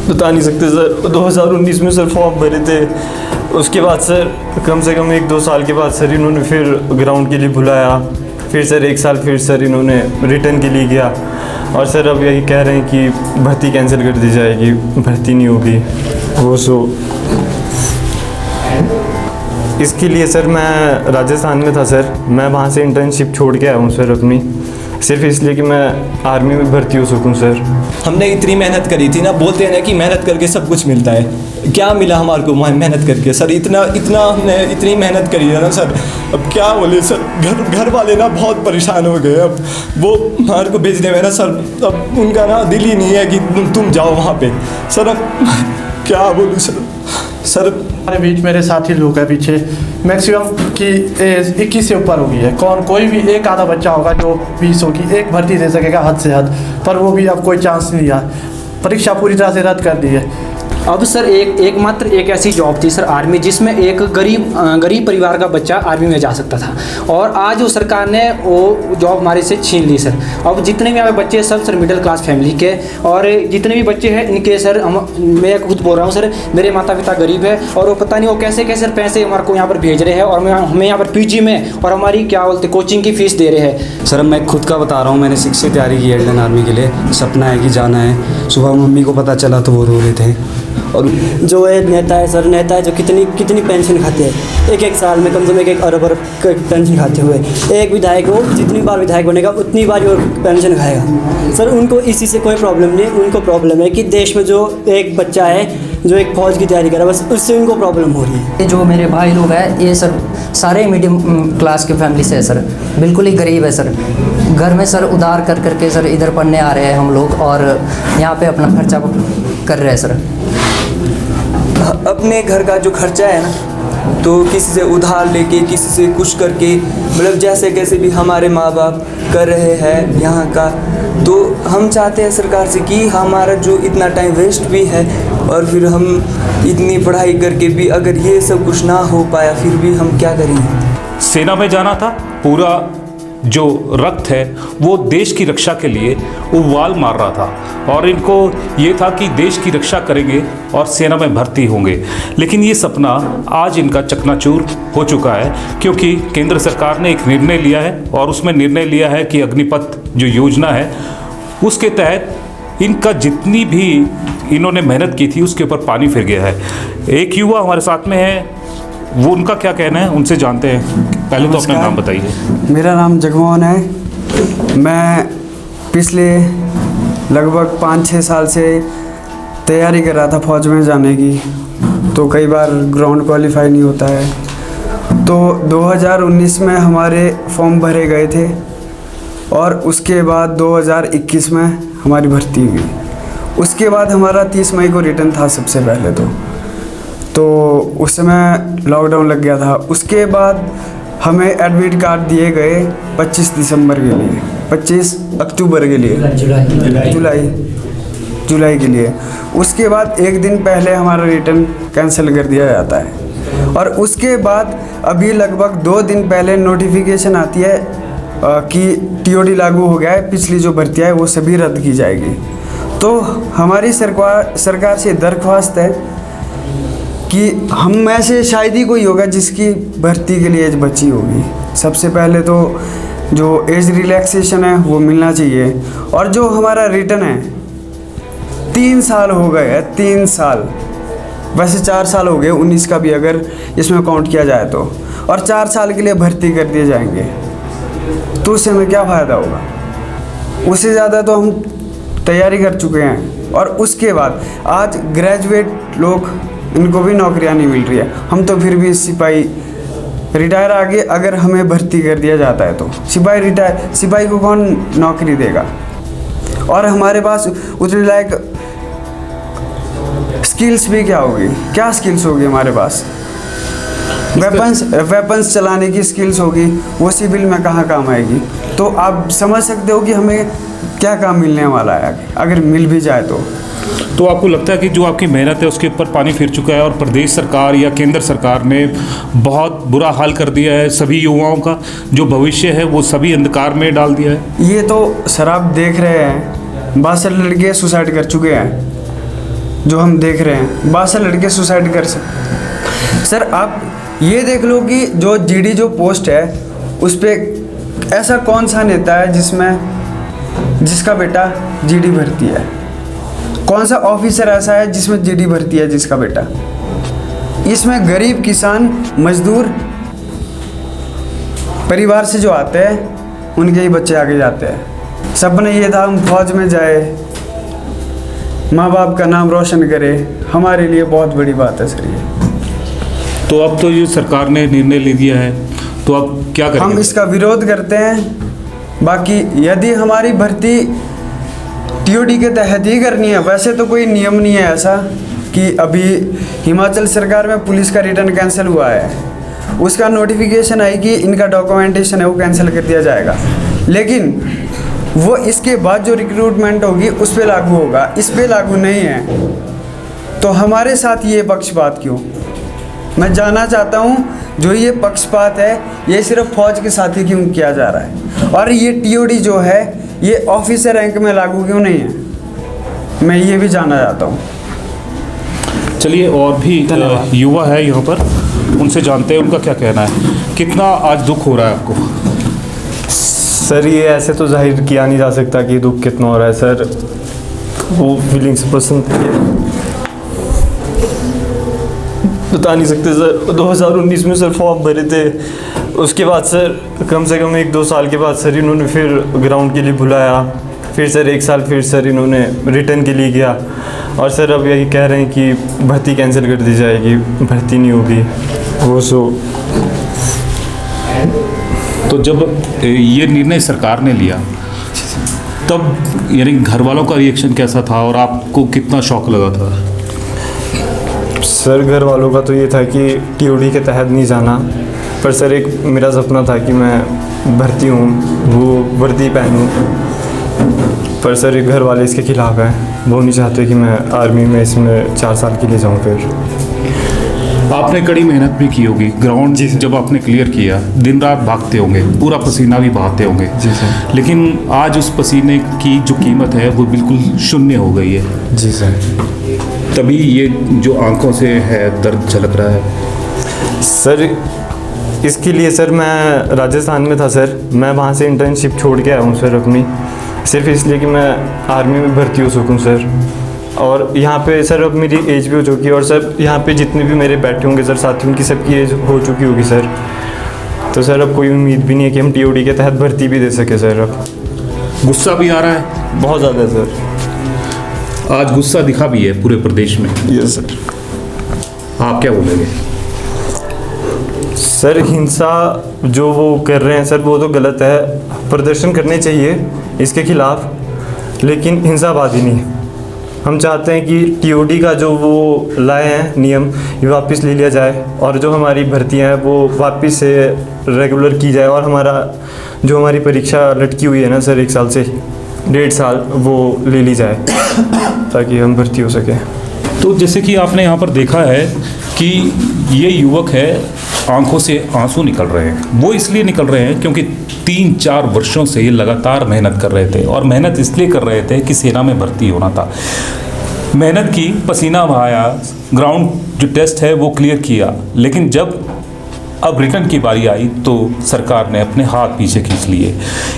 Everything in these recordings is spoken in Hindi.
बता नहीं सकते सर। 2019 में सर फॉर्म भरे थे, उसके बाद सर कम से कम 1-2 साल के बाद सर इन्होंने फिर ग्राउंड के लिए बुलाया, फिर सर 1 साल फिर सर इन्होंने रिटर्न के लिए किया, और सर अब यही कह रहे हैं कि भर्ती कैंसिल कर दी जाएगी, भर्ती नहीं होगी वो। सो इसके लिए सर मैं राजस्थान में था सर, मैं वहाँ से इंटर्नशिप छोड़ के आया हूँ सर अपनी, सिर्फ इसलिए कि मैं आर्मी में भर्ती हो सकूं सर। हमने इतनी मेहनत करी थी ना, बोलते हैं ना कि मेहनत करके सब कुछ मिलता है। क्या मिला हमारे को मेहनत करके सर? इतना हमने इतनी मेहनत करी है ना सर, अब क्या बोले सर। घर वाले ना बहुत परेशान हो गए अब वो हमारे को भेजने में ना सर। अब उनका ना दिल ही नहीं है कि तुम जाओ वहाँ पे सर। अब क्या बोलूँ सर। हमारे बीच मेरे साथी लोग हैं पीछे, मैक्सिमम की एज 21 से ऊपर होगी है। कोई भी एक आधा बच्चा होगा जो 20 होगी, एक भर्ती दे सकेगा हद से हद, पर वो भी अब कोई चांस नहीं है। परीक्षा पूरी तरह से रद्द कर दी है। अब सर एकमात्र एक ऐसी जॉब थी सर आर्मी, जिसमें एक गरीब परिवार का बच्चा आर्मी में जा सकता था, और आज वो सरकार ने वो जॉब हमारे से छीन ली सर। अब जितने भी यहाँ पे बच्चे सब सर मिडिल क्लास फैमिली के, और जितने भी बच्चे हैं इनके सर मैं खुद बोल रहा हूँ सर, मेरे माता पिता गरीब है, और वो पता नहीं वो कैसे कैसे पैसे हमारे को यहाँ पर भेज रहे हैं, और हमें यहाँ पर पीजी में और हमारी क्या बोलते कोचिंग की फीस दे रहे हैं। सर मैं खुद का बता रहा हूँ, मैंने 6 से तैयारी की इंडियन आर्मी के लिए, सपना है कि जाना है। सुबह मम्मी को पता चला तो वो रो रहे थे। और जो है नेता है सर, नेता है जो कितनी पेंशन खाते हैं, एक साल में कम से कम 1 अरब पेंशन खाते हुए। एक विधायक हो जितनी बार विधायक बनेगा उतनी बार वो पेंशन खाएगा सर। उनको इसी से कोई प्रॉब्लम नहीं, उनको प्रॉब्लम है कि देश में जो एक बच्चा है जो एक फौज की तैयारी कर रहा है, बस उससे उनको प्रॉब्लम हो रही है। जो मेरे भाई लोग हैं ये सर सारे मीडियम क्लास के फैमिली से है सर, बिल्कुल ही गरीब है सर। घर में सर उधार कर करके सर इधर पढ़ने आ रहे हैं हम लोग, और यहाँ पे अपना खर्चा कर रहे हैं सर। अपने घर का जो खर्चा है ना, तो किसी से उधार लेके, किसी से कुछ करके, मतलब जैसे कैसे भी हमारे माँ बाप कर रहे हैं यहाँ का। तो हम चाहते हैं सरकार से कि हमारा जो इतना टाइम वेस्ट भी है, और फिर हम इतनी पढ़ाई करके भी अगर ये सब कुछ ना हो पाया, फिर भी हम क्या करेंगे। सेना में जाना था, पूरा जो रक्त है वो देश की रक्षा के लिए उबाल मार रहा था, और इनको ये था कि देश की रक्षा करेंगे और सेना में भर्ती होंगे। लेकिन ये सपना आज इनका चकनाचूर हो चुका है, क्योंकि केंद्र सरकार ने एक निर्णय लिया है, और उसमें निर्णय लिया है कि अग्निपथ जो योजना है उसके तहत इनका जितनी भी इन्होंने मेहनत की थी उसके ऊपर पानी फिर गया है। एक युवा हमारे साथ में है, वो उनका क्या कहना है उनसे जानते हैं। पहले तो अपना नाम बताइए। मेरा नाम जगमोहन है। मैं पिछले लगभग 5-6 साल से तैयारी कर रहा था फौज में जाने की, तो कई बार ग्राउंड क्वालिफाई नहीं होता है। तो 2019 में हमारे फॉर्म भरे गए थे, और उसके बाद 2021 में हमारी भर्ती हुई। उसके बाद हमारा 30 मई को रिटर्न था सबसे पहले तो उस समय लॉकडाउन लग गया था। उसके बाद हमें एडमिट कार्ड दिए गए 25 दिसंबर के लिए, 25 अक्टूबर के लिए, जुलाई के लिए। उसके बाद 1 दिन पहले हमारा रिटर्न कैंसिल कर दिया जाता है, और उसके बाद अभी लगभग 2 दिन पहले नोटिफिकेशन आती है कि टीओडी लागू हो गया है, पिछली जो भर्तियाँ है वो सभी रद्द की जाएगी। तो हमारी सरकार से दरख्वास्त है कि हम में से शायद ही कोई होगा जिसकी भर्ती के लिए एज बची होगी। सबसे पहले तो जो एज रिलैक्सेशन है वो मिलना चाहिए, और जो हमारा रिटर्न है 3 साल हो गए हैं, 3 साल, वैसे 4 साल हो गए 19 का भी अगर इसमें काउंट किया जाए तो, और 4 साल के लिए भर्ती कर दिए जाएंगे, तो उससे हमें क्या फ़ायदा होगा। उससे ज़्यादा तो हम तैयारी कर चुके हैं, और उसके बाद आज ग्रेजुएट लोग, इनको भी नौकरियां नहीं मिल रही है। हम तो फिर भी सिपाही रिटायर आगे अगर हमें भर्ती कर दिया जाता है तो सिपाही को कौन नौकरी देगा। और हमारे पास उतने लायक स्किल्स भी क्या होगी, क्या स्किल्स होगी हमारे पास। वेपन्स चलाने की स्किल्स होगी, वो सिविल में कहाँ काम आएगी। तो आप समझ सकते हो कि हमें क्या काम मिलने वाला है अगर मिल भी जाए तो आपको लगता है कि जो आपकी मेहनत है उसके ऊपर पानी फिर चुका है, और प्रदेश सरकार या केंद्र सरकार ने बहुत बुरा हाल कर दिया है, सभी युवाओं का जो भविष्य है वो सभी अंधकार में डाल दिया है। ये तो सर आप देख रहे हैं, 62 लड़के सुसाइड कर चुके हैं, जो हम देख रहे हैं, बहुत से लड़के सुसाइड कर सकते। सर आप ये देख लो कि जो जीडी जो पोस्ट है उस पर ऐसा कौन सा नेता है जिसका बेटा जीडी भर्ती है? कौन सा ऑफिसर ऐसा है जिसमें जीडी भर्ती है जिसका बेटा? इसमें गरीब किसान मजदूर परिवार से जो आते हैं उनके ही बच्चे आगे जाते हैं। सपना ये था हम फौज में जाए, माँ बाप का नाम रोशन करे, हमारे लिए बहुत बड़ी बात है सर ये। तो अब तो ये सरकार ने निर्णय ले दिया है, तो अब क्या करेंगे? हम इसका विरोध करते हैं। बाकी यदि हमारी भर्ती टीओडी के तहत ही करनी है, वैसे तो कोई नियम नहीं है ऐसा कि अभी हिमाचल सरकार में पुलिस का रिटर्न कैंसिल हुआ है, उसका नोटिफिकेशन आई कि इनका डॉक्यूमेंटेशन है वो कैंसिल कर दिया जाएगा, लेकिन वो इसके बाद जो रिक्रूटमेंट होगी उस पर लागू होगा, इस पर लागू नहीं है। तो हमारे साथ ये पक्षपात क्यों? मैं जानना चाहता हूँ जो ये पक्षपात है ये सिर्फ फौज के साथ ही क्यों किया जा रहा है, और ये टीओडी जो है ये ऑफिसर रैंक में लागू क्यों नहीं है? मैं ये भी जानना चाहता हूँ। चलिए और भी युवा है यहाँ पर, उनसे जानते हैं उनका क्या कहना है। कितना आज दुख हो रहा है आपको? सर ये ऐसे तो जाहिर किया नहीं जा सकता कि दुख कितना हो रहा है सर, वो फीलिंग्स पसंद बता नहीं सकते सर। 2019 में सर फॉर्म भरे थे, उसके बाद सर कम से कम 1-2 साल के बाद सर इन्होंने फिर ग्राउंड के लिए बुलाया, फिर सर 1 साल फिर सर इन्होंने रिटर्न के लिए किया, और सर अब यही कह रहे हैं कि भर्ती कैंसिल कर दी जाएगी, भर्ती नहीं होगी वो। तो जब ये निर्णय सरकार ने लिया तब यानी घर वालों का रिएक्शन कैसा था और आपको कितना शौक लगा था? सर घर वालों का तो ये था कि टीओडी के तहत नहीं जाना, पर सर एक मेरा सपना था कि मैं भर्ती हूँ, वो वर्दी पहनूँ, पर सर घर वाले इसके खिलाफ़ हैं। वो नहीं चाहते कि मैं आर्मी में इसमें 4 साल के लिए जाऊँ। फिर आपने कड़ी मेहनत भी की होगी, ग्राउंड जब आपने क्लियर किया दिन रात भागते होंगे, पूरा पसीना भी बहाते होंगे। जी सर। लेकिन आज उस पसीने की जो कीमत है वो बिल्कुल शून्य हो गई है। जी सर। तभी ये जो आंखों से है दर्द झलक रहा है। सर इसके लिए सर मैं राजस्थान में था सर, मैं वहाँ से इंटर्नशिप छोड़ के आया हूँ सर अपनी, सिर्फ इसलिए कि मैं आर्मी में भर्ती हो सकूँ सर। और यहाँ पे सर अब मेरी एज भी हो चुकी है, और सर यहाँ पे जितने भी मेरे बैठे होंगे सर साथी, उनकी सबकी एज हो चुकी होगी सर। तो सर अब कोई उम्मीद भी नहीं है कि हम टीओडी के तहत भर्ती भी दे सके सर। अब गुस्सा भी आ रहा है? बहुत ज़्यादा सर। आज गुस्सा दिखा भी है पूरे प्रदेश में। Yes sir. आप क्या बोलेंगे? सर हिंसा जो वो कर रहे हैं सर वो तो गलत है, प्रदर्शन करने चाहिए इसके खिलाफ, लेकिन हिंसाबाजी नहीं। हम चाहते हैं कि टीओडी का जो वो लाए हैं नियम ये वापस ले लिया जाए, और जो हमारी भर्तियां हैं वो वापस से रेगुलर की जाए, और जो हमारी परीक्षा लटकी हुई है ना सर 1 साल से 1.5 साल, वो ले ली जाए ताकि हम भर्ती हो सकें। तो जैसे कि आपने यहाँ पर देखा है कि ये युवक है, आंखों से आंसू निकल रहे हैं। वो इसलिए निकल रहे हैं क्योंकि 3-4 वर्षों से ये लगातार मेहनत कर रहे थे, और मेहनत इसलिए कर रहे थे कि सेना में भर्ती होना था। मेहनत की, पसीना बहाया, ग्राउंड जो टेस्ट है वो क्लियर किया, लेकिन जब अब रिटर्न की बारी आई तो सरकार ने अपने हाथ पीछे खींच लिए।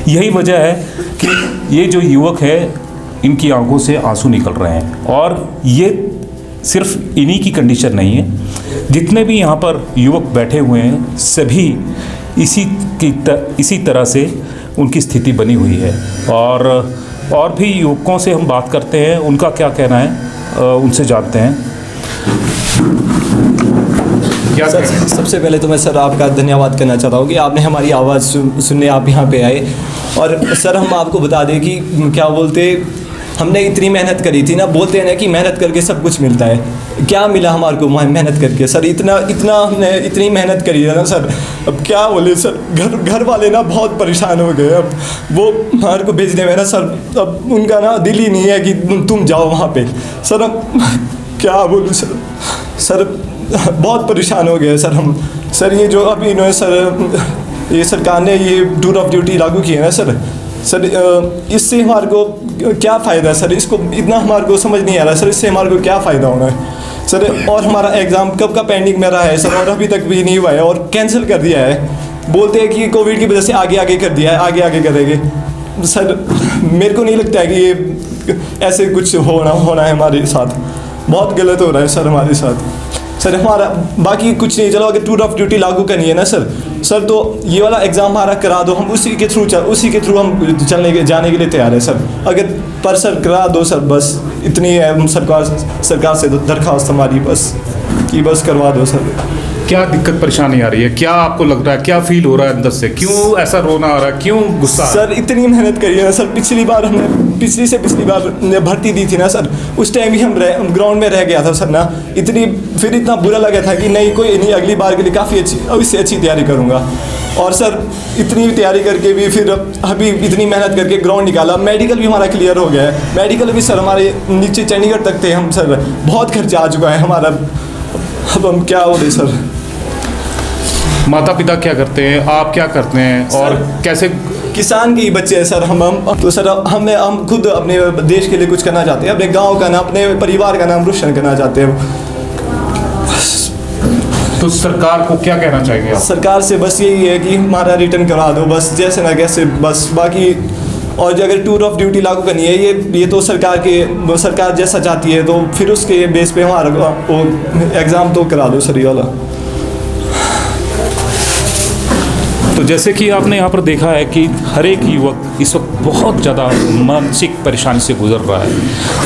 यही वजह है कि ये जो युवक है इनकी आंखों से आंसू निकल रहे हैं, और ये सिर्फ इन्हीं की कंडीशन नहीं है, जितने भी यहाँ पर युवक बैठे हुए हैं सभी इसी तरह से उनकी स्थिति बनी हुई है। और भी युवकों से हम बात करते हैं, उनका क्या कहना है उनसे जानते हैं। क्या सर सबसे पहले तो मैं सर आपका धन्यवाद करना चाहता हूँ कि आपने हमारी आवाज़ सुनने आप यहाँ पे आए। और सर हम आपको बता दें कि क्या बोलते, हमने इतनी मेहनत करी थी ना, बोलते हैं ना कि मेहनत करके सब कुछ मिलता है। क्या मिला हमारे को मेहनत करके? सर इतना हमने इतनी मेहनत करी है ना सर, अब क्या बोले सर, घर वाले ना बहुत परेशान हो गए। अब वो हमारे को भेजने में ना सर, अब उनका ना दिल ही नहीं है कि तुम जाओ वहाँ पे। सर अब क्या बोलूँ सर बहुत परेशान हो गए सर हम। सर ये जो अभी इन्होंने सर ये सरकार ने ये टूर ऑफ ड्यूटी लागू की है ना सर, सर इससे हमारे को क्या फ़ायदा है सर, इसको इतना हमारे को समझ नहीं आ रहा सर, इससे हमारे को क्या फ़ायदा होना है सर। और हमारा एग्ज़ाम कब का पेंडिंग में रहा है सर, और अभी तक भी नहीं हुआ है और कैंसिल कर दिया है। बोलते हैं कि कोविड की वजह से आगे आगे कर दिया है, आगे आगे करेंगे सर। मेरे को नहीं लगता है कि ये ऐसे कुछ होना है हमारे साथ, बहुत गलत हो रहा है सर हमारे साथ सर। हमारा बाकी कुछ नहीं, चलो अगर टूर ऑफ ड्यूटी लागू करनी है ना सर तो ये वाला एग्ज़ाम हमारा करा दो, हम उसी के थ्रू हम जाने के लिए तैयार है सर। अगर पर सर करा दो सर, बस इतनी है हम सरकार से दरख्वास्त हमारी, बस कि बस करवा दो सर। क्या दिक्कत परेशानी आ रही है, क्या आपको लग रहा है, क्या फील हो रहा है अंदर से, क्यों ऐसा रोना आ रहा है, क्यों गुस्सा सर? इतनी मेहनत करी है ना सर, पिछली बार भर्ती दी थी ना सर, उस टाइम भी हम ग्राउंड में रह गया था सर ना, फिर इतना बुरा लगा था कि नहीं कोई नहीं, अगली बार के लिए काफ़ी अच्छी, अब इससे अच्छी तैयारी करूँगा। और सर इतनी तैयारी करके भी फिर अभी इतनी मेहनत करके ग्राउंड निकाला, मेडिकल भी हमारा क्लियर हो गया है। मेडिकल भी सर हमारे नीचे चंडीगढ़ तक थे हम सर, बहुत खर्चा आ चुका है हमारा, अब हम क्या हो रहे सर। माता पिता क्या करते हैं, आप क्या करते हैं और कैसे? किसान के ही बच्चे हैं सर हम तो सर हम खुद अपने देश के लिए कुछ करना चाहते हैं, अपने गांव का नाम, अपने परिवार का नाम रोशन करना चाहते हैं। तो सरकार को क्या कहना चाहेंगे आप? सरकार से बस यही है कि हमारा रिटर्न करा दो, बस जैसे ना कैसे, बस बाकी। और अगर टूर ऑफ ड्यूटी लागू करनी है ये तो सरकार जैसा चाहती है, तो फिर उसके बेस पे हमारा वो एग्ज़ाम तो करा दो सर ये वाला। तो जैसे कि आपने यहाँ पर देखा है कि हर एक युवक इस वक्त बहुत ज़्यादा मानसिक परेशानी से गुजर रहा है।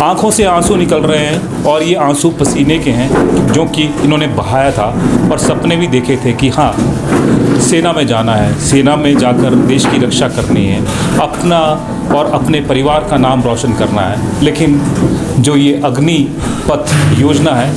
आंखों से आंसू निकल रहे हैं और ये आंसू पसीने के हैं जो कि इन्होंने बहाया था, और सपने भी देखे थे कि हाँ सेना में जाना है, सेना में जाकर देश की रक्षा करनी है, अपना और अपने परिवार का नाम रोशन करना है। लेकिन जो ये अग्निपथ योजना है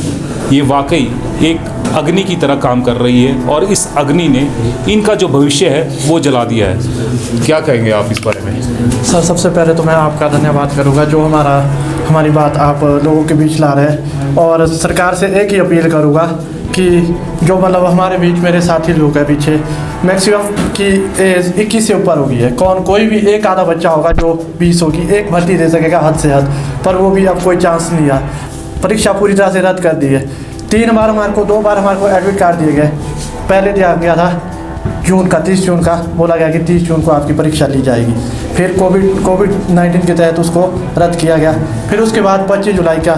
ये वाकई एक अग्नि की तरह काम कर रही है, और इस अग्नि ने इनका जो भविष्य है वो जला दिया है। क्या कहेंगे आप इस बारे में? सर सबसे पहले तो मैं आपका धन्यवाद करूँगा जो हमारी बात आप लोगों के बीच ला रहे हैं, और सरकार से एक ही अपील करूँगा कि जो मतलब हमारे बीच मेरे साथी लोग हैं पीछे, मैक्सिमम की एज 21 से ऊपर होगी है, कोई भी एक आधा बच्चा होगा जो 20 होगी, एक भर्ती दे सकेगा हद से हद, पर वो भी अब कोई चांस नहीं है। परीक्षा पूरी तरह से रद्द कर दी है। 3 बार हमारे को 2 बार हमारे को एडमिट कार्ड दिए गए। पहले दिया गया था जून का, 30 जून का बोला गया कि 30 जून को आपकी परीक्षा ली जाएगी। फिर कोविड-19 के तहत उसको रद्द किया गया। फिर उसके बाद 25 जुलाई का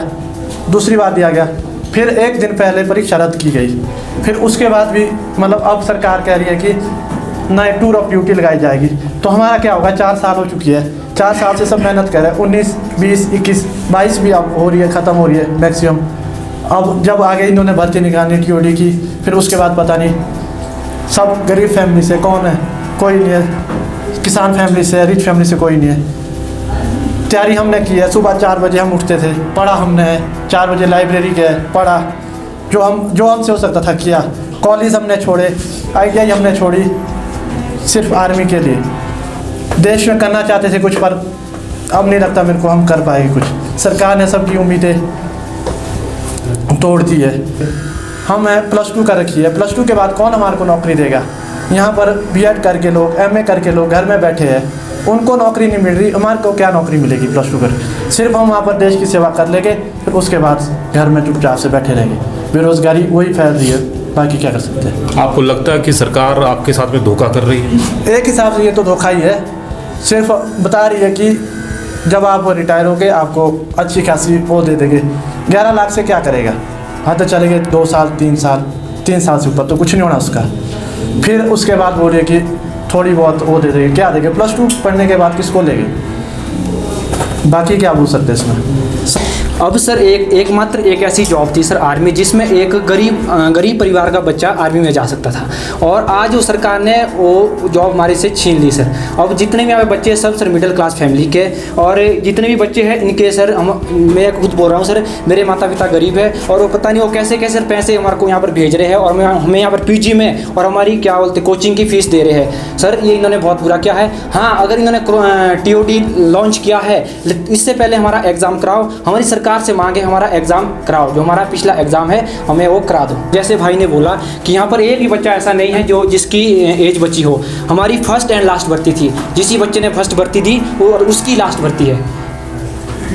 दूसरी बार दिया गया। फिर एक दिन पहले परीक्षा रद्द की गई। फिर उसके बाद भी मतलब अब सरकार कह रही है कि नए टूर ऑफ ड्यूटी लगाई जाएगी। तो हमारा क्या होगा, 4 साल हो चुकी है, 4 साल से सब मेहनत कर रहे हैं। 19, 20, 21, 22 भी अब हो रही है, ख़त्म हो रही है मैक्सिमम। अब जब आगे इन्होंने भर्ती निकालनी टीओडी की, फिर उसके बाद पता नहीं, सब गरीब फैमिली से कौन है, कोई नहीं है, किसान फैमिली से, रिच फैमिली से कोई नहीं है। तैयारी हमने की है, सुबह 4 बजे हम उठते थे, पढ़ा हमने, 4 बजे लाइब्रेरी गए, पढ़ा, जो हमसे हो सकता था किया। कॉलेज हमने छोड़े, ITI हमने छोड़ी सिर्फ आर्मी के लिए। देश में करना चाहते थे कुछ, पर अब नहीं लगता मेरे को हम कर पाएंगे कुछ। सरकार ने सबकी उम्मीदें तोड़ दी है। हम +2 कर रखी है, +2 के बाद कौन हमारे को नौकरी देगा? यहाँ पर B.Ed करके लोग, MA करके लोग घर में बैठे हैं, उनको नौकरी नहीं मिल रही, हमारे को क्या नौकरी मिलेगी +2 कर? सिर्फ हम वहाँ पर देश की सेवा कर लेंगे, फिर उसके बाद घर में चुपचाप से बैठे रहेंगे। बेरोज़गारी वही फैल रही है, बाकी क्या कर सकते हैं? आपको लगता है कि सरकार आपके साथ में धोखा कर रही है? एक हिसाब से ये तो धोखा ही है। सिर्फ बता रही है कि जब आप रिटायर होगे आपको अच्छी खासी वो दे देंगे। 11 लाख से क्या करेगा? हाँ तो चलेंगे 2 साल 3 साल से ऊपर तो कुछ नहीं होना उसका। फिर उसके बाद बोलिए कि थोड़ी बहुत वो दे देंगे, क्या देंगे? +2 पढ़ने के बाद किसको लेंगे? बाकी क्या बोल सकते हैं इसमें? अब सर एकमात्र एक ऐसी जॉब थी सर आर्मी, जिसमें एक गरीब परिवार का बच्चा आर्मी में जा सकता था, और आज वो सरकार ने वो जॉब हमारे से छीन ली सर। अब जितने भी हमारे बच्चे सब सर मिडिल क्लास फैमिली के, और जितने भी बच्चे हैं इनके सर मैं खुद बोल रहा हूँ सर, मेरे माता पिता गरीब है, और वो पता नहीं वो कैसे कैसे पैसे हमारे को यहाँ पर भेज रहे हैं, और हमें यहाँ पर PG में और हमारी क्या बोलते कोचिंग की फ़ीस दे रहे हैं सर। ये इन्होंने बहुत बुरा किया है। हाँ, अगर इन्होंने TOD लॉन्च किया है, इससे पहले हमारा एग्ज़ाम कराओ। हमारी सरकार सरकार से मांगे हमारा एग्ज़ाम कराओ, जो हमारा पिछला एग्ज़ाम है हमें वो करा दो। जैसे भाई ने बोला कि यहाँ पर एक भी बच्चा ऐसा नहीं है जो जिसकी एज बची हो। हमारी फर्स्ट एंड लास्ट भर्ती थी, जिस बच्चे ने फर्स्ट भर्ती दी वो और उसकी लास्ट भर्ती है।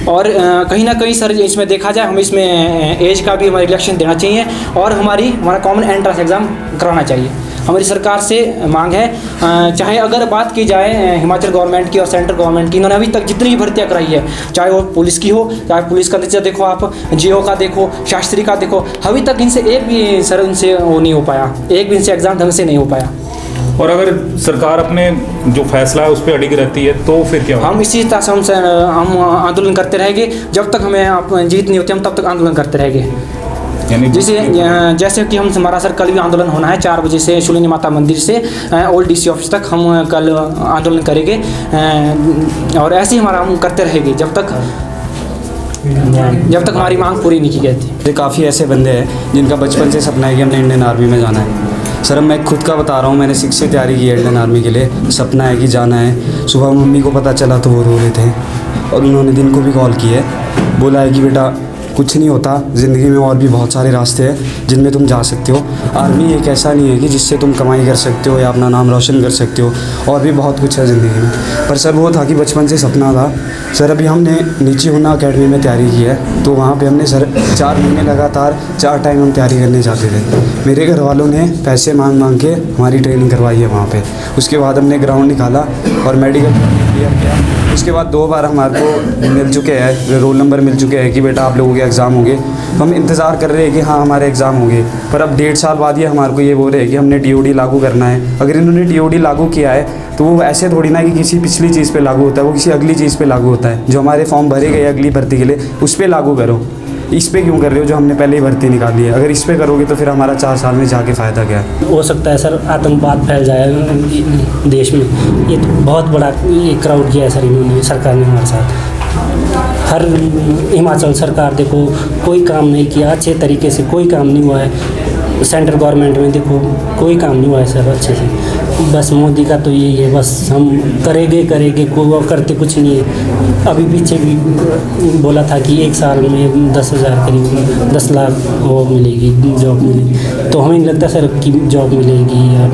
और कहीं ना कहीं सर इसमें देखा जाए हमें इसमें एज का भी हमारा रिलेक्शन देना चाहिए और हमारा कॉमन एंट्रेंस एग्ज़ाम कराना चाहिए। हमारी सरकार से मांग है, चाहे अगर बात की जाए हिमाचल गवर्नमेंट की और सेंट्रल गवर्नमेंट की, इन्होंने अभी तक जितनी भी भर्तियाँ कराई है, चाहे वो पुलिस की हो, चाहे पुलिस का नतीजा देखो आप, जीओ का देखो, शास्त्री का देखो, अभी तक इनसे एक भी सर उनसे वो नहीं हो पाया, एक भी इनसे एग्ज़ाम ढंग से नहीं हो पाया। और अगर सरकार अपने जो फैसला है उस पर अड़िग रहती है तो फिर क्या होगा? हम इसी तरह से हम आंदोलन करते रहेंगे जब तक हमें जीत नहीं होती, हम तब तक आंदोलन करते रहेंगे। जैसे कि हमारा सर कल भी आंदोलन होना है 4 बजे से शूलिनी माता मंदिर से ओल्ड डीसी ऑफिस तक हम कल आंदोलन करेंगे और ऐसे ही हमारा हम करते रहेंगे जब तक हमारी मांग पूरी नहीं की गई थी। काफ़ी ऐसे बंदे हैं जिनका बचपन से सपना है कि हमने इंडियन आर्मी में जाना है। सर अब मैं खुद का बता रहा हूँ, मैंने 6 से तैयारी की है इंडियन आर्मी के लिए। सपना है कि जाना है। सुबह मम्मी को पता चला तो वो रो रहे थे और उन्होंने दिन को भी कॉल की है, बोला है कि बेटा कुछ नहीं होता, ज़िंदगी में और भी बहुत सारे रास्ते हैं जिनमें तुम जा सकते हो। आर्मी एक ऐसा नहीं है कि जिससे तुम कमाई कर सकते हो या अपना नाम रोशन कर सकते हो, और भी बहुत कुछ है ज़िंदगी में। पर सर वो था कि बचपन से सपना था। सर अभी हमने नीचे हुना अकेडमी में तैयारी की है, तो वहाँ पे हमने सर 4 महीने लगातार 4 टाइम हम तैयारी करने जाते थे। मेरे घर वालों ने पैसे मांग मांग के हमारी ट्रेनिंग करवाई है वहाँ पे। उसके बाद हमने ग्राउंड निकाला और मेडिकल क्लियर किया। उसके बाद 2 बार हमारे को मिल चुके हैं, रोल नंबर मिल चुके हैं कि बेटा आप लोगों के एग्ज़ाम होंगे। हम इंतज़ार कर रहे हैं कि हाँ हमारे एग्ज़ाम होंगे, पर अब 1.5 साल बाद ये हमारे को ये बोल रहे हैं कि हमने TOD लागू करना है। अगर इन्होंने TOD लागू किया है तो वो ऐसे थोड़ी ना कि किसी पिछली चीज़ पे लागू होता है, वो किसी अगली चीज़ पे लागू होता है। जो हमारे फॉर्म भरे गए अगली भर्ती के लिए उस पर लागू करो, इस पे क्यों कर रहे हो जो हमने पहले ही भर्ती निकाली है? अगर इस पे करोगे तो फिर हमारा 4 साल में जाके फ़ायदा क्या है? हो सकता है सर आतंकवाद फैल जाए देश में। ये तो बहुत बड़ा ये क्राउड किया है सर इन्होंने, सरकार ने हमारे साथ। हर हिमाचल सरकार देखो कोई काम नहीं किया अच्छे तरीके से, कोई काम नहीं हुआ है। सेंट्रल गवर्नमेंट में देखो कोई काम नहीं हुआ है सर अच्छे से। बस मोदी का तो यही है, बस हम करेंगे वो करते कुछ नहीं है। अभी पीछे भी बोला था कि 1 साल में 10,000 करीब 10 लाख वो मिलेगी, जॉब मिलेगी। तो हमें नहीं लगता सर कि जॉब मिलेगी या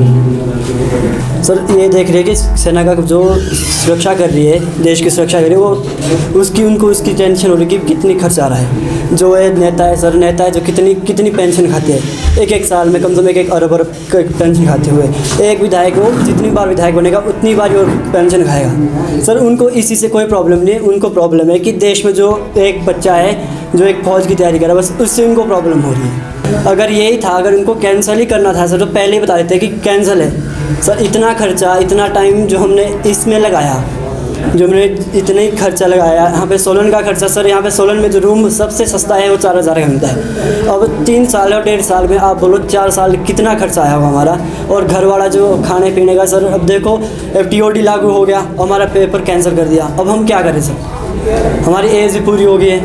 सर ये देख रहे हैं कि सेना का जो सुरक्षा कर रही है, देश की सुरक्षा कर रही है, वो उसकी टेंशन हो रही है कि कितनी खर्च आ रहा है। जो है नेता है सर, नेता है जो कितनी पेंशन खाते हैं, एक साल में कम से कम 1 अरब पेंशन खाते हुए। एक विधायक वो जितनी बार विधायक बनेगा उतनी बार वो पेंशन खाएगा। सर उनको इसी से कोई प्रॉब्लम नहीं है, उनको प्रॉब्लम है कि देश में जो एक बच्चा है जो एक फ़ौज की तैयारी कर रहा है, बस उससे उनको प्रॉब्लम हो रही है। अगर यही था, अगर उनको कैंसिल ही करना था सर तो पहले ही बता देते कि कैंसिल है। सर इतना खर्चा, इतना टाइम जो हमने इसमें लगाया, जो हमने इतना ही खर्चा लगाया। यहाँ पे सोलन का खर्चा सर, यहाँ पे सोलन में जो रूम सबसे सस्ता है वो 4,000 का मिलता है। अब 3 साल और 1.5 साल में आप बोलो 4 साल कितना खर्चा आया होगा हमारा। और घर वाला जो खाने पीने का सर, अब देखो TOD लागू हो गया, हमारा पेपर कैंसिल कर दिया। अब हम क्या करें सर, हमारी एज भी पूरी हो गई है,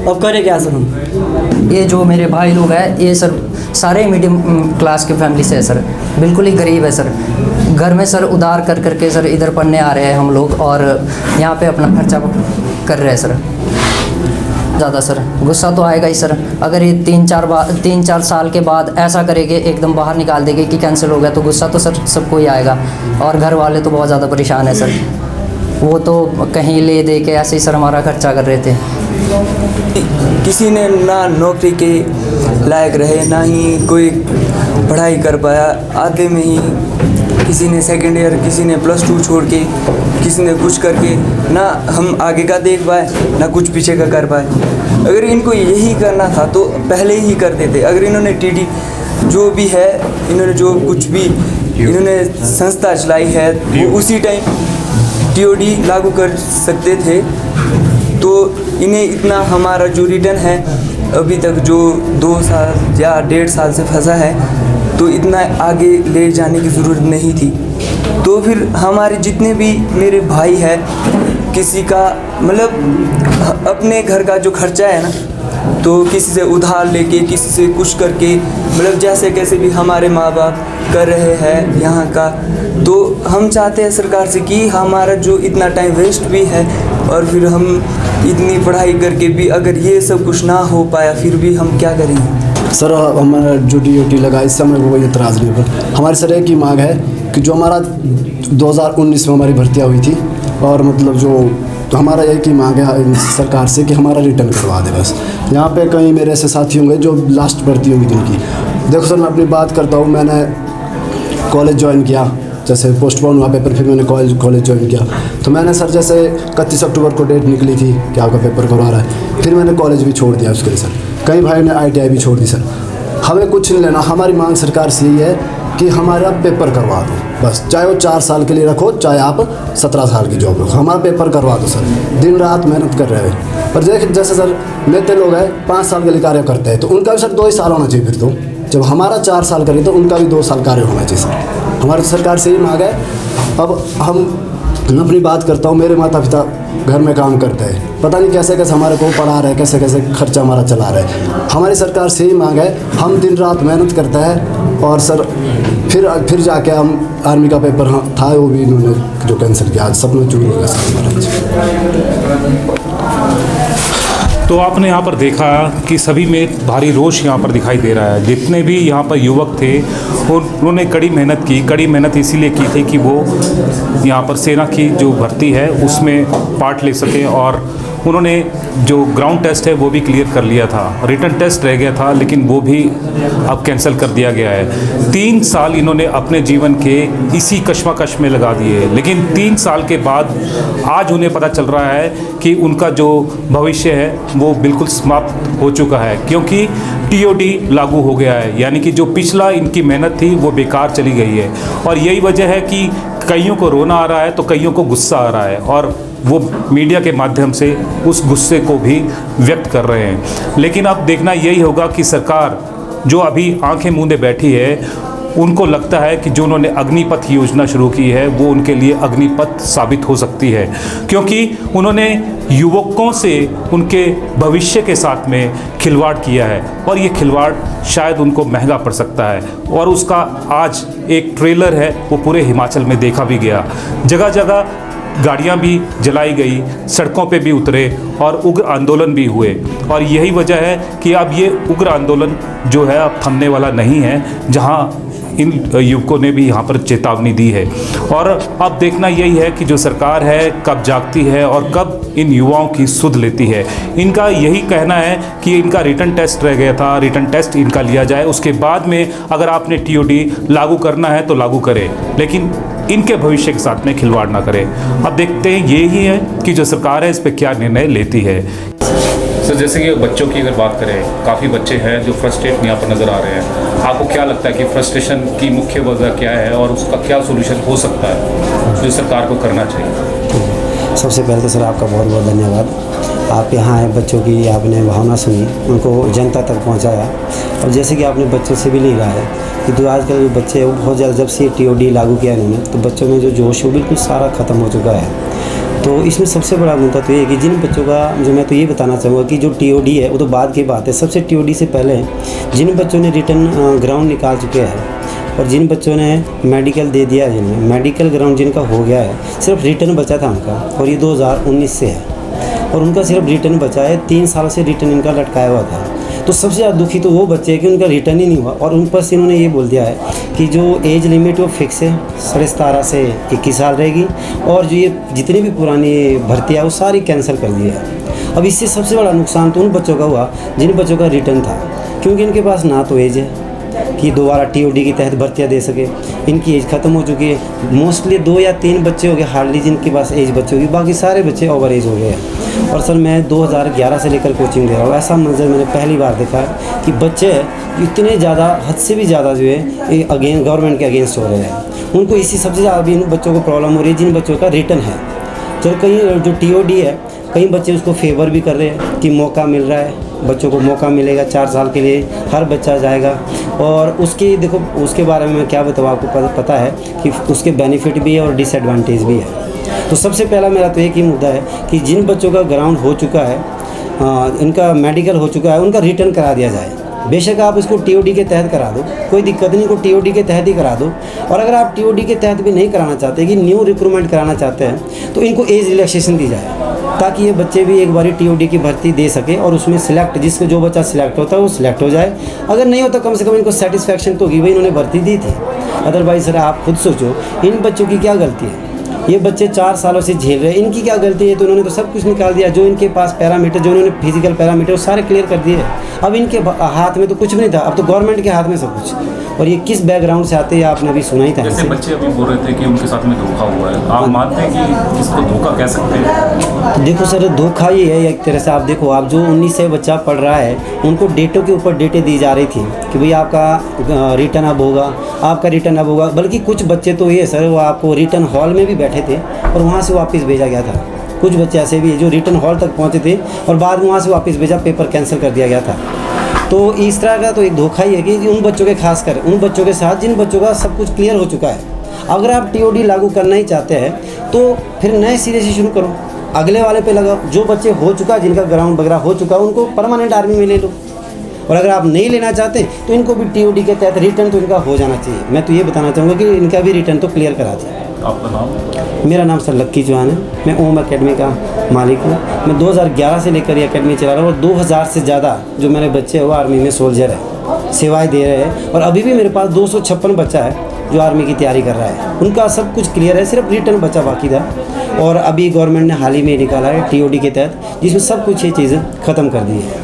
अब करें क्या सर हम? ये जो मेरे भाई लोग हैं ये सर सारे मीडियम क्लास के फैमिली से है सर, बिल्कुल ही गरीब है सर। घर में सर उधार कर करके सर इधर पढ़ने आ रहे हैं हम लोग और यहाँ पे अपना खर्चा कर रहे हैं सर। ज़्यादा सर गुस्सा तो आएगा ही सर। अगर ये 3-4 साल के बाद ऐसा करेंगे, एकदम बाहर निकाल देंगे कि कैंसिल हो गया, तो गुस्सा तो सर सबको ही आएगा। और घर वाले तो बहुत ज़्यादा परेशान है सर, वो तो कहीं ले दे के ऐसे ही सर हमारा खर्चा कर रहे थे। किसी ने ना नौकरी के लायक रहे, ना ही कोई पढ़ाई कर पाया, आधे में ही किसी ने 2nd ईयर, किसी ने +2 छोड़ के, किसी ने कुछ करके, ना हम आगे का देख पाए ना कुछ पीछे का कर पाए। अगर इनको यही करना था तो पहले ही कर देते। अगर इन्होंने TD जो भी है, इन्होंने जो कुछ भी इन्होंने संस्था चलाई है वो उसी टाइम TOD लागू कर सकते थे। तो इन्हें इतना हमारा जो रिटर्न है अभी तक जो 2 साल या 1.5 साल से फंसा है, तो इतना आगे ले जाने की ज़रूरत नहीं थी। तो फिर हमारे जितने भी मेरे भाई है, किसी का मतलब अपने घर का जो खर्चा है ना, तो किसी से उधार लेके, किसी से कुछ करके, मतलब जैसे कैसे भी हमारे माँ बाप कर रहे हैं यहाँ का। तो हम चाहते हैं सरकार से कि हमारा जो इतना टाइम वेस्ट भी है और फिर हम इतनी पढ़ाई करके भी अगर ये सब कुछ ना हो पाया फिर भी हम क्या करेंगे। सर हमारा जो DOT लगा इससे हमें कोई एतराज़ नहीं पर हमारी सर एक ही मांग है कि जो हमारा 2019 में हमारी भर्तियाँ हुई थी और मतलब जो तो हमारा एक ही मांग है सरकार से कि हमारा रिटर्न करवा दे बस। यहाँ पे कई मेरे ऐसे साथी होंगे जो लास्ट भर्ती होगी जिनकी। देखो सर मैं अपनी बात करता हूँ, मैंने कॉलेज ज्वाइन किया, जैसे पोस्टपोन हुआ पेपर, फिर मैंने कॉलेज ज्वाइन किया। तो मैंने सर जैसे 31 अक्टूबर को डेट निकली थी कि आपका पेपर करवा रहा है, फिर मैंने कॉलेज भी छोड़ दिया उसके लिए सर। कई भाई ने ITI भी छोड़ दी सर। हमें कुछ नहीं लेना, हमारी मांग सरकार से यही है कि हमारा पेपर करवा दो बस, चाहे वो 4 साल के लिए रखो, चाहे आप 17 साल की जॉब रखो, हमारा पेपर करवा दो सर। दिन रात मेहनत कर रहे हैं। पर जैसे सर नेता लोग हैं 5 साल के लिए कार्य करते हैं, तो उनका भी सर 2 ही साल होना चाहिए। फिर तो जब हमारा 4 साल करें तो उनका भी 2 साल कार्य होना चाहिए सर। हमारी सरकार से ही मांग है। अब मैं अपनी बात करता हूँ, मेरे माता पिता घर में काम करते हैं, पता नहीं कैसे कैसे हमारे को पढ़ा रहे हैं, कैसे कैसे खर्चा हमारा चला रहे हैं। हमारी सरकार से ही मांग है, हम दिन रात मेहनत करते हैं और सर फिर जाके हम आर्मी का पेपर था वो भी इन्होंने जो कैंसिल किया, आज सपना चूर हो गया सर हमारा। तो आपने यहाँ पर देखा कि सभी में भारी रोष यहाँ पर दिखाई दे रहा है। जितने भी यहाँ पर युवक थे उन्होंने कड़ी मेहनत की। कड़ी मेहनत इसीलिए की थी कि वो यहाँ पर सेना की जो भर्ती है उसमें पार्ट ले सकें, और उन्होंने जो ग्राउंड टेस्ट है वो भी क्लियर कर लिया था। रिटन टेस्ट रह गया था लेकिन वो भी अब कैंसिल कर दिया गया है। 3 साल इन्होंने अपने जीवन के इसी कश्मकश में लगा दिए, लेकिन 3 साल के बाद आज उन्हें पता चल रहा है कि उनका जो भविष्य है वो बिल्कुल समाप्त हो चुका है, क्योंकि TOD लागू हो गया है। यानी कि जो पिछला इनकी मेहनत थी वो बेकार चली गई है। और यही वजह है कि कईयों को रोना आ रहा है तो कईयों को गुस्सा आ रहा है, और वो मीडिया के माध्यम से उस गुस्से को भी व्यक्त कर रहे हैं। लेकिन अब देखना यही होगा कि सरकार जो अभी आंखें मूंदे बैठी है, उनको लगता है कि जो उन्होंने अग्निपथ योजना शुरू की है वो उनके लिए अग्निपथ साबित हो सकती है, क्योंकि उन्होंने युवकों से उनके भविष्य के साथ में खिलवाड़ किया है, और ये खिलवाड़ शायद उनको महंगा पड़ सकता है। और उसका आज एक ट्रेलर है वो पूरे हिमाचल में देखा भी गया। जगह जगह गाड़ियां भी जलाई गई, सड़कों पे भी उतरे और उग्र आंदोलन भी हुए। और यही वजह है कि अब ये उग्र आंदोलन जो है अब थमने वाला नहीं है, जहां इन युवकों ने भी यहाँ पर चेतावनी दी है। और अब देखना यही है कि जो सरकार है कब जागती है और कब इन युवाओं की सुध लेती है। इनका यही कहना है कि इनका रिटन टेस्ट रह गया था, रिटन टेस्ट इनका लिया जाए, उसके बाद में अगर आपने TOD लागू करना है तो लागू करें, लेकिन इनके भविष्य के साथ में खिलवाड़ ना करें। अब देखते हैं यही है कि जो सरकार है इस पर क्या निर्णय लेती है। सर जैसे कि बच्चों की अगर बात करें, काफ़ी बच्चे हैं जो फ्रस्ट्रेट यहाँ पर नज़र आ रहे हैं। आपको क्या लगता है कि फ्रस्ट्रेशन की मुख्य वजह क्या है और उसका क्या सोल्यूशन हो सकता है जो सरकार को करना चाहिए? सबसे पहले तो सर आपका बहुत बहुत धन्यवाद। आप यहाँ आए, बच्चों की आपने भावना सुनी, उनको जनता तक पहुँचाया। और जैसे कि आपने बच्चों से भी लिखा है कि जो आजकल जो बच्चे हैं वो बहुत ज़्यादा, जब से TOD लागू किया इन्होंने, तो बच्चों में जो जोश है वो बिल्कुल सारा ख़त्म हो चुका है। तो इसमें सबसे बड़ा मुद्दा तो ये है कि जिन बच्चों का, जो मैं तो ये बताना चाहूँगा कि जो TOD है वो तो बाद की बात है। सबसे TOD से पहले जिन बच्चों ने रिटर्न ग्राउंड निकाल चुके हैं और जिन बच्चों ने मेडिकल दे दिया, जिन्हें मेडिकल ग्राउंड जिनका हो गया है, सिर्फ रिटर्न बचा था उनका, और ये 2019 से है और उनका सिर्फ रिटर्न बचा है। 3 साल से रिटर्न इनका लटकाया हुआ था। तो सबसे ज़्यादा दुखी तो वो बच्चे हैं कि उनका रिटर्न ही नहीं हुआ। और उन पर से इन्होंने ये बोल दिया है कि जो एज लिमिट वो फिक्स है, 17.5 से 21 साल रहेगी, और जो ये जितनी भी पुरानी भर्तियाँ वो सारी कैंसिल कर दी है। अब इससे सबसे बड़ा नुकसान तो उन बच्चों का हुआ जिन बच्चों का रिटर्न था, क्योंकि इनके पास ना तो एज है कि दोबारा TOD के तहत भर्तियाँ दे सके, इनकी एज ख़त्म हो चुकी है। मोस्टली 2 या 3 बच्चे हो गए हार्डली जिनके पास एज बच्चे होगी, बाकी सारे बच्चे ओवर एज हो गए हैं। और सर मैं 2011 से लेकर कोचिंग दे रहा हूँ, ऐसा मंजर मैंने पहली बार देखा है कि बच्चे इतने ज़्यादा, हद से भी ज़्यादा जो है गवर्नमेंट के अगेंस्ट हो रहे हैं। उनको इसी सबसे ज़्यादा भी इन बच्चों को प्रॉब्लम हो रही है जिन बच्चों का रिटर्न है। चलो कहीं जो TOD है, कई बच्चे उसको फेवर भी कर रहे हैं कि मौका मिल रहा है, बच्चों को मौका मिलेगा 4 साल के लिए, हर बच्चा जाएगा। और उसकी देखो, उसके बारे में मैं क्या बताऊँ, आपको पता है कि उसके बेनिफिट भी है और डिसएडवांटेज भी है। तो सबसे पहला मेरा तो एक ही मुद्दा है कि जिन बच्चों का ग्राउंड हो चुका है, इनका मेडिकल हो चुका है, उनका रिटर्न करा दिया जाए। बेशक आप इसको टीओडी के तहत करा दो, कोई दिक्कत नहीं, को टीओडी के तहत ही करा दो। और अगर आप टीओडी के तहत भी नहीं कराना चाहते, कि न्यू रिक्रूटमेंट कराना चाहते हैं, तो इनको एज रिलैक्सेशन दी जाए, ताकि ये बच्चे भी एक बारी टीओडी की भर्ती दे सके और उसमें सिलेक्ट, जिसको जो बच्चा सिलेक्ट होता है वो सिलेक्ट हो जाए। अगर नहीं होता कम से कम इनको सेटिस्फैक्शन तो होगी, भाई इन्होंने भर्ती दी थी। अदरवाइज सर आप खुद सोचो इन बच्चों की क्या गलती है, ये बच्चे 4 सालों से झेल रहे हैं, इनकी क्या गलती है? तो उन्होंने तो सब कुछ निकाल दिया, जो इनके पास पैरामीटर, जो उन्होंने फिजिकल पैरामीटर वो सारे क्लियर कर दिए। अब इनके हाथ में तो कुछ भी नहीं था, अब तो गवर्नमेंट के हाथ में सब कुछ। और ये किस बैकग्राउंड से आते हैं आपने अभी सुना ही था। जैसे बच्चे अभी बोल रहे थे कि उनके साथ में धोखा हुआ है, आप मानते हैं कि इसको धोखा कह सकते हैं? देखो सर, धोखा ये है एक तरह से। आप देखो, आप जो 19 से बच्चा पढ़ रहा है, उनको डेटों के ऊपर डेटें दी जा रही थी कि भाई आपका रिटर्न अब होगा, आपका रिटर्न अब होगा। बल्कि कुछ बच्चे तो ये सर, वो आपको रिटर्न हॉल में भी बैठे थे और वहाँ से वापस भेजा गया था। कुछ बच्चे ऐसे भी हैं जो रिटर्न हॉल तक पहुँचे थे और बाद में वहाँ से वापस भेजा, पेपर कैंसिल कर दिया गया था। तो इस तरह का तो एक धोखा ही है कि उन बच्चों के, खासकर उन बच्चों के साथ जिन बच्चों का सब कुछ क्लियर हो चुका है। अगर आप टीओडी लागू करना ही चाहते हैं तो फिर नए सिरे से शुरू करो, अगले वाले पे लगाओ। जो बच्चे हो चुका, जिनका ग्राउंड वगैरह हो चुका, उनको परमानेंट आर्मी में ले लो। और अगर आप नहीं लेना चाहते तो इनको भी टीओडी के तहत रिटर्न तो इनका हो जाना चाहिए। मैं तो ये बताना चाहूँगा कि इनका भी रिटर्न तो क्लियर करा दें। आपका नाम? मेरा नाम सर लक्की चौहान है, मैं ओम एकेडमी का मालिक हूँ। मैं 2011 से लेकर ये एकेडमी चला रहा हूँ और 2000 से ज़्यादा जो मेरे बच्चे हैं वो आर्मी में सोल्जर है, सेवाएं दे रहे हैं। और अभी भी मेरे पास 256 बच्चा है जो आर्मी की तैयारी कर रहा है, उनका सब कुछ क्लियर है, सिर्फ रिटर्न बच्चा बाकी था। और अभी गवर्नमेंट ने हाल ही में निकाला है टीओडी के तहत, जिसमें सब कुछ ये चीज़ें ख़त्म कर दी है।